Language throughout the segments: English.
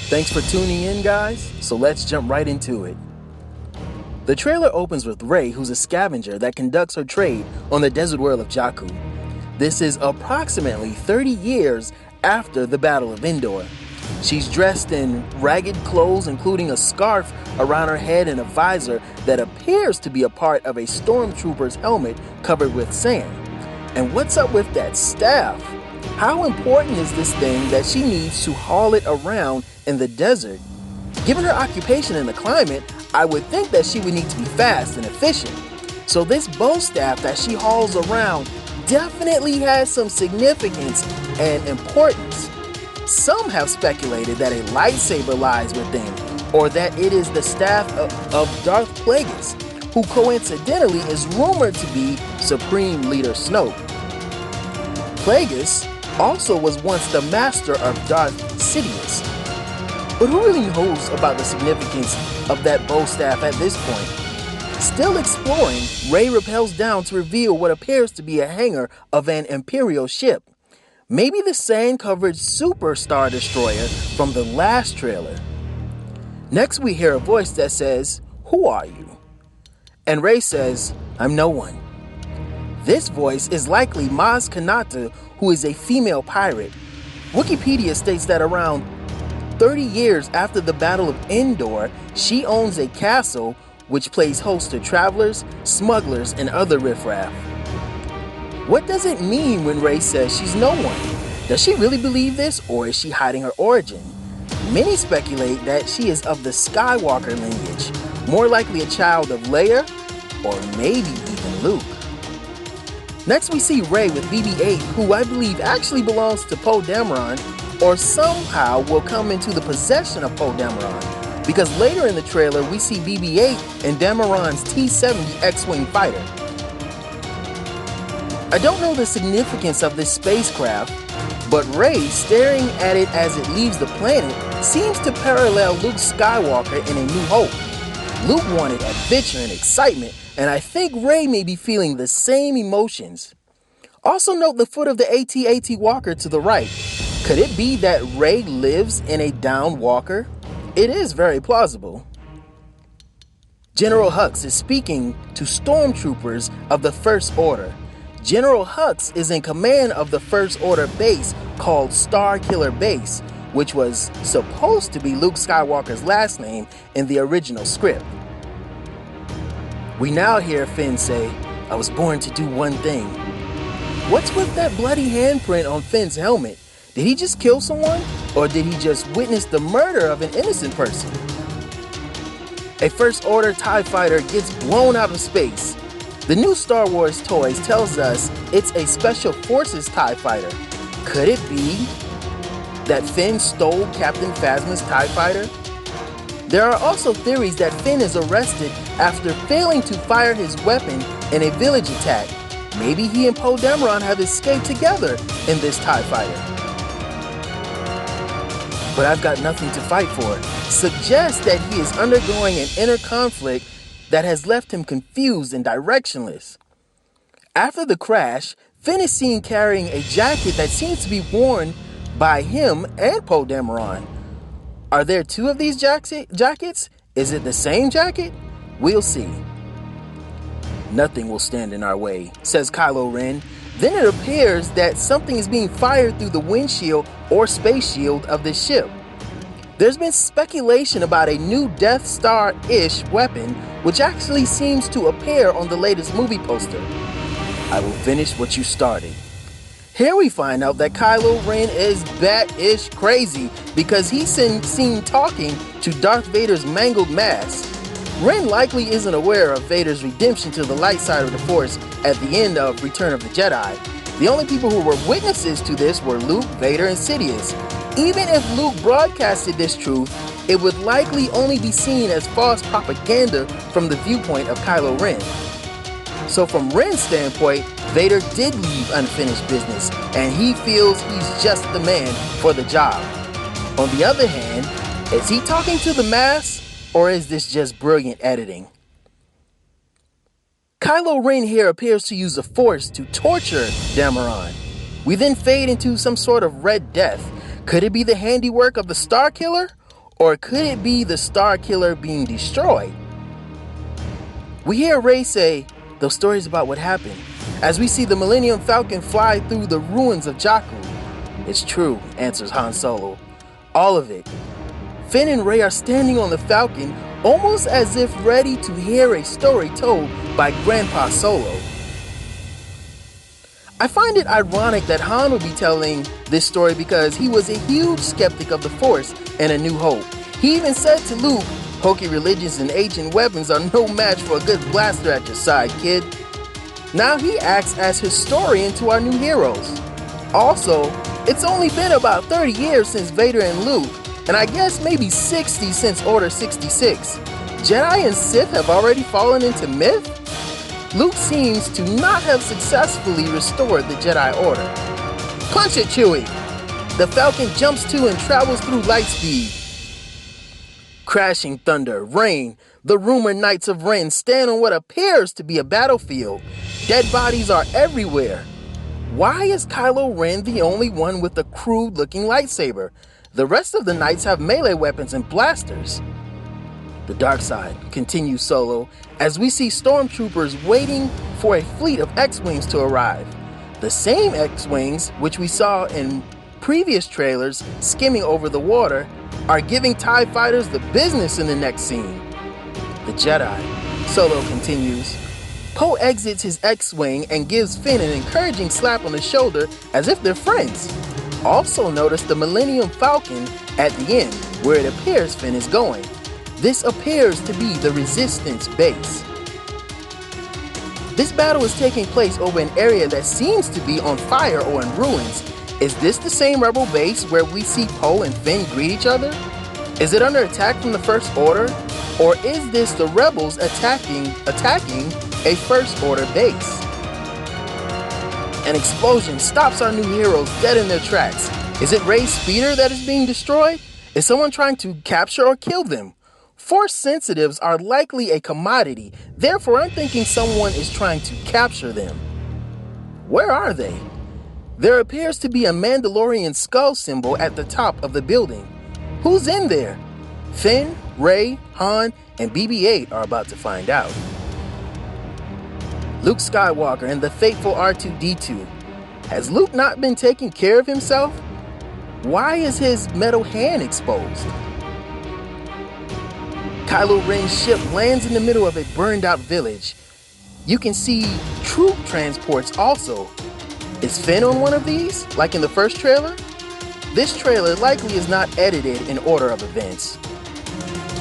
Thanks for tuning in, guys, so let's jump right into it. The trailer opens with Rey, who's a scavenger that conducts her trade on the desert world of Jakku. This is approximately 30 years after the Battle of Endor. She's dressed in ragged clothes, including a scarf around her head and a visor that appears to be a part of a stormtrooper's helmet covered with sand. And what's up with that staff? How important is this thing that she needs to haul it around in the desert? Given her occupation and the climate, I would think that she would need to be fast and efficient. So this bow staff that she hauls around definitely has some significance and importance. Some have speculated that a lightsaber lies within, or that it is the staff of DARTH Plagueis, who coincidentally is rumored to be Supreme Leader Snoke. Plagueis also was once the master of DARTH Sidious. But who really knows about the significance of that bow staff at this point? Still exploring, Rey rappels down to reveal what appears to be a hangar of an Imperial ship. Maybe the sand-covered Super Star Destroyer from the last trailer. Next we hear a voice that says, "Who are you?" And Rey says, "I'm no one." This voice is likely Maz Kanata, who is a female pirate. Wikipedia states that around 30 years after the Battle of Endor, she owns a castle which plays host to travelers, smugglers, and other riffraff. What does it mean when Rey says she's no one? Does she really believe this, or is she hiding her origin? Many speculate that she is of the Skywalker lineage, more likely a child of Leia, or maybe even Luke. Next we see Rey with BB-8, who I believe actually belongs to Poe Dameron, or somehow will come into the possession of Poe Dameron, because later in the trailer we see BB-8 in Dameron's T-70 X-Wing fighter. I don't know the significance of this spacecraft, but Rey staring at it as it leaves the planet seems to parallel Luke Skywalker in A New Hope. Luke wanted adventure and excitement, and I think Rey may be feeling the same emotions. Also note the foot of the AT-AT walker to the right. Could it be that Rey lives in a downed walker? It is very plausible. General Hux is speaking to stormtroopers of the First Order. General Hux is in command of the First Order base called Starkiller Base, which was supposed to be Luke Skywalker's last name in the original script. We now hear Finn say, "I was born to do one thing." What's with that bloody handprint on Finn's helmet? Did he just kill someone? Or did he just witness the murder of an innocent person? A First Order TIE fighter gets blown out of space. The new Star Wars toys tells us it's a Special Forces TIE fighter. Could it be that Finn stole Captain Phasma's TIE fighter? There are also theories that Finn is arrested after failing to fire his weapon in a village attack. Maybe he and Poe Dameron have escaped together in this TIE fighter. But I've got nothing to fight for suggests that he is undergoing an inner conflict that has left him confused and directionless. After the crash, Finn is seen carrying a jacket that seems to be worn by him and Poe Dameron. Are there two of these jackets? Is it the same jacket? We'll see. "Nothing will stand in our way," says Kylo Ren. Then it appears that something is being fired through the windshield or space shield of this ship. There's been speculation about a new Death Star-ish weapon, which actually seems to appear on the latest movie poster. "I will finish what you started." Here we find out that Kylo Ren is bat-ish crazy because he's seen talking to Darth Vader's mangled mask. Ren likely isn't aware of Vader's redemption to the light side of the Force at the end of Return of the Jedi. The only people who were witnesses to this were Luke, Vader, and Sidious. Even if Luke broadcasted this truth, it would likely only be seen as false propaganda from the viewpoint of Kylo Ren. So from Ren's standpoint, Vader did leave unfinished business, and he feels he's just the man for the job. On the other hand, is he talking to the mask, or is this just brilliant editing? Kylo Ren here appears to use the Force to torture Dameron. We then fade into some sort of Red Death. Could it be the handiwork of the Starkiller? Or could it be the Star Killer being destroyed? We hear Rey say those stories about what happened as we see the Millennium Falcon fly through the ruins of Jakku. It's true, answers Han Solo. All of it. Finn and Rey are standing on the Falcon almost as if ready to hear a story told by Grandpa Solo. I find it ironic that Han would be telling this story because he was a huge skeptic of the Force and A New Hope. He even said to Luke, "Hokey religions and ancient weapons are no match for a good blaster at your side, kid." Now he acts as historian to our new heroes. Also, it's only been about 30 years since Vader and Luke, and I guess maybe 60 since Order 66. Jedi and Sith have already fallen into myth? Luke seems to not have successfully restored the Jedi Order. Punch it, Chewie! The Falcon jumps to and travels through light speed. Crashing thunder, rain, the rumored Knights of Ren stand on what appears to be a battlefield. Dead bodies are everywhere. Why is Kylo Ren the only one with a crude-looking lightsaber? The rest of the knights have melee weapons and blasters. The dark side, continues Solo, as we see stormtroopers waiting for a fleet of X-Wings to arrive. The same X-Wings, which we saw in previous trailers skimming over the water, are giving TIE fighters the business in the next scene. The Jedi, Solo continues. Poe exits his X-Wing and gives Finn an encouraging slap on the shoulder as if they're friends. Also notice the Millennium Falcon at the end, where it appears Finn is going. This appears to be the Resistance base. This battle is taking place over an area that seems to be on fire or in ruins. Is this the same Rebel base where we see Poe and Finn greet each other? Is it under attack from the First Order? Or is this the Rebels attacking a First Order base? An explosion stops our new heroes dead in their tracks. Is it Rey's speeder that is being destroyed? Is someone trying to capture or kill them? Force sensitives are likely a commodity, therefore I'm thinking someone is trying to capture them. Where are they? There appears to be a Mandalorian skull symbol at the top of the building. Who's in there? Finn, Rey, Han, and BB-8 are about to find out. Luke Skywalker and the fateful R2-D2. Has Luke not been taking care of himself? Why is his metal hand exposed? Kylo Ren's ship lands in the middle of a burned out village. You can see troop transports also. Is Finn on one of these, like in the first trailer? This trailer likely is not edited in order of events.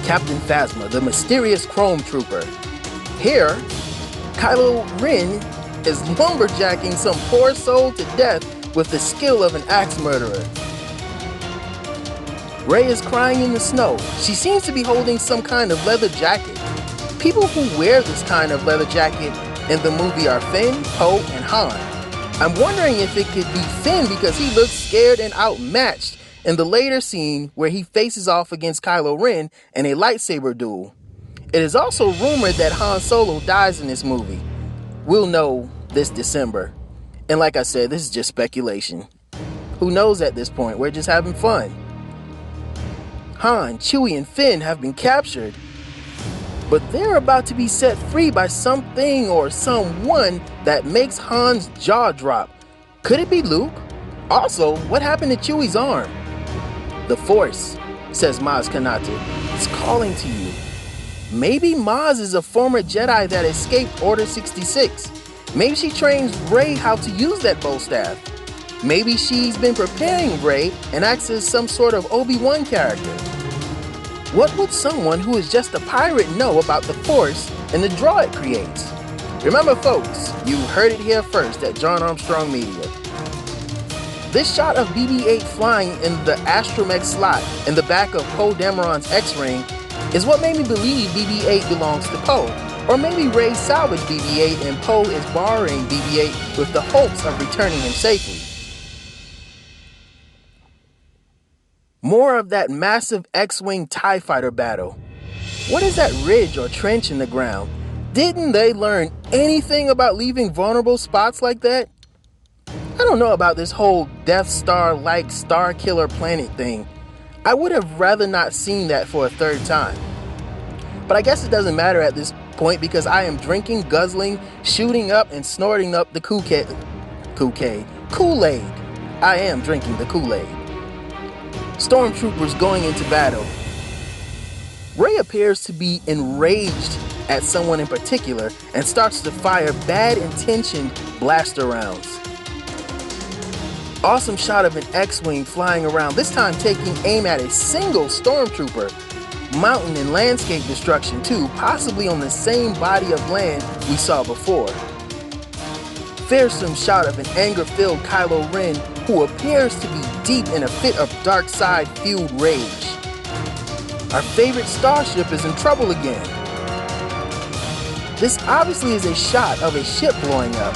Captain Phasma, the mysterious Chrome Trooper. Here, Kylo Ren is lumberjacking some poor soul to death with the skill of an axe murderer. Rey is crying in the snow. She seems to be holding some kind of leather jacket. People who wear this kind of leather jacket in the movie are Finn, Poe, and Han. I'm wondering if it could be Finn because he looks scared and outmatched in the later scene where he faces off against Kylo Ren in a lightsaber duel. It is also rumored that Han Solo dies in this movie. We'll know this December. And like I said, this is just speculation. Who knows at this point? We're just having fun. Han, Chewie, and Finn have been captured, but they're about to be set free by something or someone that makes Han's jaw drop. Could it be Luke? Also, what happened to Chewie's arm? The Force, says Maz Kanata, is calling to you. Maybe Maz is a former Jedi that escaped Order 66. Maybe she trains Rey how to use that bow staff. Maybe she's been preparing Rey and acts as some sort of Obi-Wan character. What would someone who is just a pirate know about the Force and the draw it creates? Remember folks, you heard it here first at John Armstrong Media. This shot of BB-8 flying in the astromech slot in the back of Poe Dameron's X-Wing is what made me believe BB-8 belongs to Poe. Or maybe Rey salvaged BB-8 and Poe is borrowing BB-8 with the hopes of returning him safely. More of that massive X-Wing TIE fighter battle. What is that ridge or trench in the ground? Didn't they learn anything about leaving vulnerable spots like that? I don't know about this whole Death Star-like Star Killer planet thing. I would have rather not seen that for a third time. But I guess it doesn't matter at this point because I am drinking, guzzling, shooting up, and snorting up the Kool-Aid. I am drinking the Kool-Aid. Stormtroopers going into battle. Rey appears to be enraged at someone in particular and starts to fire bad-intentioned blaster rounds. Awesome shot of an X-Wing flying around, this time taking aim at a single stormtrooper. Mountain and landscape destruction too, possibly on the same body of land we saw before. Fearsome shot of an anger-filled Kylo Ren who appears to be deep in a fit of dark side-fueled rage. Our favorite starship is in trouble again. This obviously is a shot of a ship blowing up.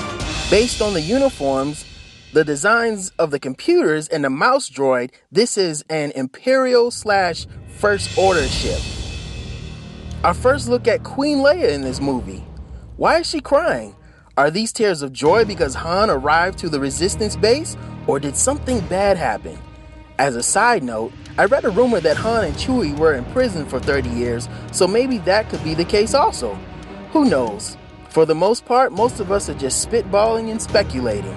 Based on the uniforms, the designs of the computers, and the mouse droid, this is an Imperial / First Order ship. Our first look at Queen Leia in this movie. Why is she crying? Are these tears of joy because Han arrived to the Resistance base, or did something bad happen? As a side note, I read a rumor that Han and Chewie were in prison for 30 years, so maybe that could be the case also. Who knows? For the most part, most of us are just spitballing and speculating.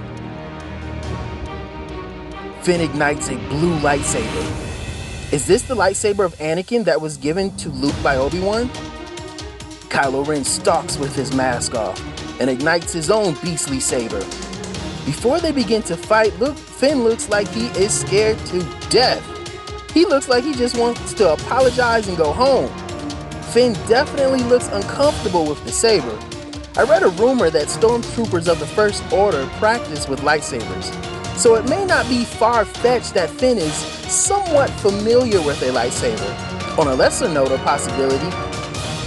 Finn ignites a blue lightsaber. Is this the lightsaber of Anakin that was given to Luke by Obi-Wan? Kylo Ren stalks with his mask off and ignites his own beastly saber. Before they begin to fight, Finn looks like he is scared to death. He looks like he just wants to apologize and go home. Finn definitely looks uncomfortable with the saber. I read a rumor that stormtroopers of the First Order practice with lightsabers, so it may not be far-fetched that Finn is somewhat familiar with a lightsaber. On a lesser note or possibility,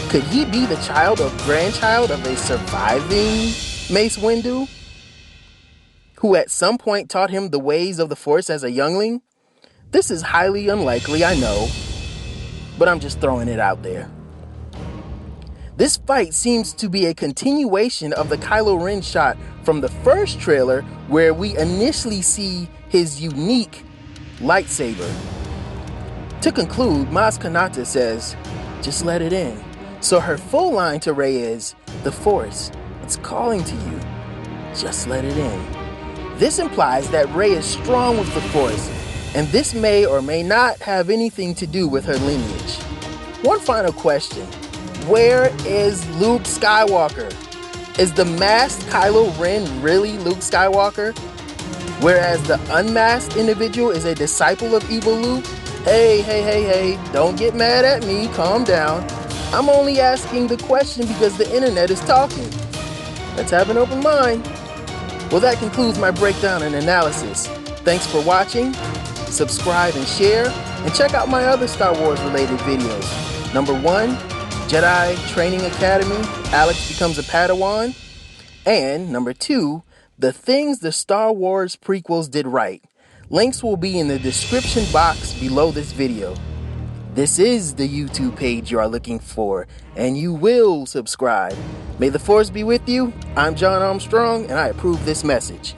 could he be the child or grandchild of a surviving Mace Windu, who at some point taught him the ways of the Force as a youngling? This is highly unlikely, I know, but I'm just throwing it out there. This fight seems to be a continuation of the Kylo Ren shot from the first trailer where we initially see his unique lightsaber. To conclude, Maz Kanata says, just let it in. So her full line to Rey is, the Force, it's calling to you. Just let it in. This implies that Rey is strong with the Force, and this may or may not have anything to do with her lineage. One final question. Where is Luke Skywalker? Is the masked Kylo Ren really Luke Skywalker? Whereas the unmasked individual is a disciple of evil Luke? Hey, don't get mad at me, calm down. I'm only asking the question because the internet is talking. Let's have an open mind. Well, that concludes my breakdown and analysis. Thanks for watching. Subscribe and share, and check out my other Star Wars related videos. Number 1, Jedi Training Academy, Alex becomes a Padawan. And number 2, the things the Star Wars prequels did right. Links will be in the description box below this video. This is the YouTube page you are looking for, and you will subscribe. May the Force be with you. I'm John Armstrong, and I approve this message.